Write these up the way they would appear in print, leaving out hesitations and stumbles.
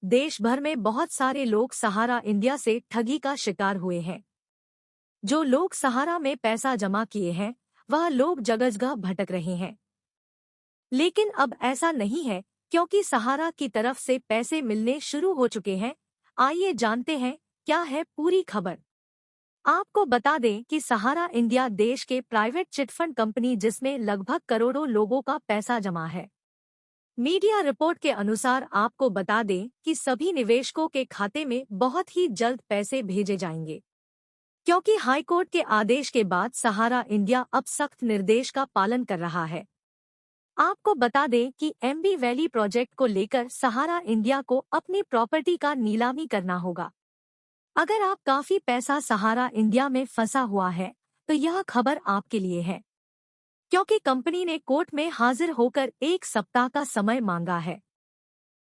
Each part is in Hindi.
देश भर में बहुत सारे लोग सहारा इंडिया से ठगी का शिकार हुए हैं। जो लोग सहारा में पैसा जमा किए हैं, वह लोग जगह जगह भटक रहे हैं। लेकिन अब ऐसा नहीं है, क्योंकि सहारा की तरफ से पैसे मिलने शुरू हो चुके हैं। आइए जानते हैं क्या है पूरी खबर। आपको बता दें कि सहारा इंडिया देश के प्राइवेट चिटफंड कंपनी जिसमें लगभग करोड़ों लोगों का पैसा जमा है। मीडिया रिपोर्ट के अनुसार आपको बता दें कि सभी निवेशकों के खाते में बहुत ही जल्द पैसे भेजे जाएंगे, क्योंकि हाईकोर्ट के आदेश के बाद सहारा इंडिया अब सख्त निर्देश का पालन कर रहा है। आपको बता दें कि एमबी वैली प्रोजेक्ट को लेकर सहारा इंडिया को अपनी प्रॉपर्टी का नीलामी करना होगा। अगर आप काफी पैसा सहारा इंडिया में फंसा हुआ है, तो यह खबर आपके लिए है, क्योंकि कंपनी ने कोर्ट में हाजिर होकर 1 सप्ताह का समय मांगा है।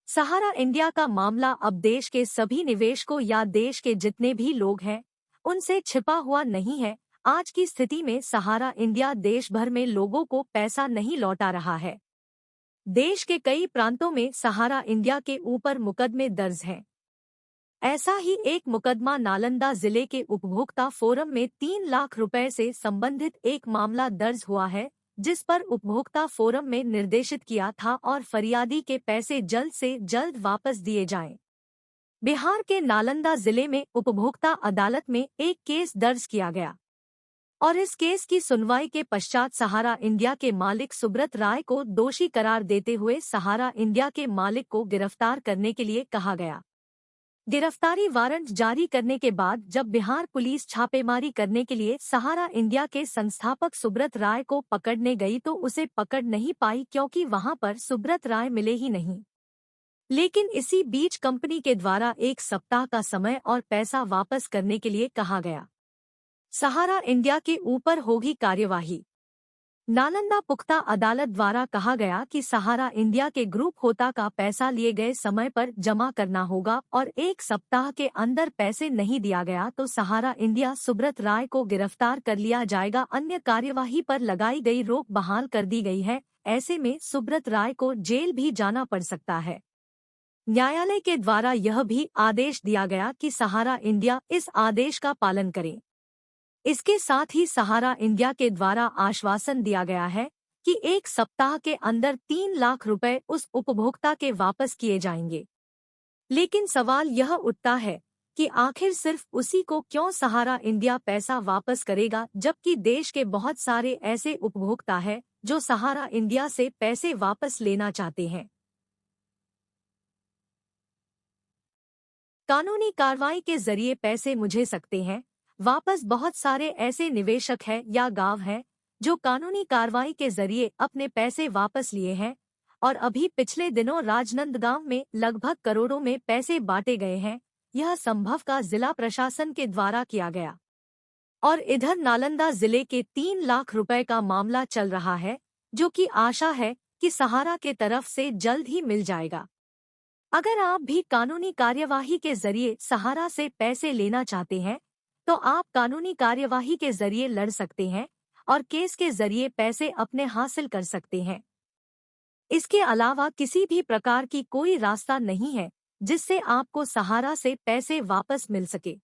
सहारा इंडिया का मामला अब देश के सभी निवेशकों या देश के जितने भी लोग हैं, उनसे छिपा हुआ नहीं है। आज की स्थिति में सहारा इंडिया देश भर में लोगों को पैसा नहीं लौटा रहा है। देश के कई प्रांतों में सहारा इंडिया के ऊपर मुकदमे दर्ज हैं। ऐसा ही एक मुकदमा नालंदा जिले के उपभोक्ता फोरम में 3 लाख रुपए से संबंधित एक मामला दर्ज हुआ है, जिस पर उपभोक्ता फोरम में निर्देशित किया था और फरियादी के पैसे जल्द से जल्द वापस दिए जाएं। बिहार के नालंदा जिले में उपभोक्ता अदालत में एक केस दर्ज किया गया और इस केस की सुनवाई के पश्चात सहारा इंडिया के मालिक सुब्रत राय को दोषी करार देते हुए सहारा इंडिया के मालिक को गिरफ्तार करने के लिए कहा गया। गिरफ्तारी वारंट जारी करने के बाद जब बिहार पुलिस छापेमारी करने के लिए सहारा इंडिया के संस्थापक सुब्रत राय को पकड़ने गई तो उसे पकड़ नहीं पाई, क्योंकि वहां पर सुब्रत राय मिले ही नहीं। लेकिन इसी बीच कंपनी के द्वारा 1 सप्ताह का समय और पैसा वापस करने के लिए कहा गया। सहारा इंडिया के ऊपर होगी कार्यवाही। नालंदा पुख्ता अदालत द्वारा कहा गया कि सहारा इंडिया के ग्रुप होता का पैसा लिए गए समय पर जमा करना होगा और 1 सप्ताह के अंदर पैसे नहीं दिया गया तो सहारा इंडिया सुब्रत राय को गिरफ्तार कर लिया जाएगा। अन्य कार्यवाही पर लगाई गई रोक बहाल कर दी गई है। ऐसे में सुब्रत राय को जेल भी जाना पड़ सकता है। न्यायालय के द्वारा यह भी आदेश दिया गया कि सहारा इंडिया इस आदेश का पालन करे। इसके साथ ही सहारा इंडिया के द्वारा आश्वासन दिया गया है कि 1 सप्ताह के अंदर 3 लाख रुपए उस उपभोक्ता के वापस किए जाएंगे। लेकिन सवाल यह उठता है कि आखिर सिर्फ उसी को क्यों सहारा इंडिया पैसा वापस करेगा, जबकि देश के बहुत सारे ऐसे उपभोक्ता हैं जो सहारा इंडिया से पैसे वापस लेना चाहते हैं। कानूनी कार्रवाई के जरिए पैसे मुझे सकते हैं वापस। बहुत सारे ऐसे निवेशक हैं या गांव हैं जो कानूनी कार्रवाई के जरिए अपने पैसे वापस लिए हैं और अभी पिछले दिनों राजनंदगांव में लगभग करोड़ों में पैसे बांटे गए हैं। यह संभव का जिला प्रशासन के द्वारा किया गया और इधर नालंदा जिले के 3 लाख रुपए का मामला चल रहा है, जो कि आशा है कि सहारा के तरफ से जल्द ही मिल जाएगा। अगर आप भी कानूनी कार्यवाही के जरिए सहारा से पैसे लेना चाहते हैं तो आप कानूनी कार्यवाही के जरिए लड़ सकते हैं और केस के जरिए पैसे अपने हासिल कर सकते हैं। इसके अलावा किसी भी प्रकार की कोई रास्ता नहीं है जिससे आपको सहारा से पैसे वापस मिल सके।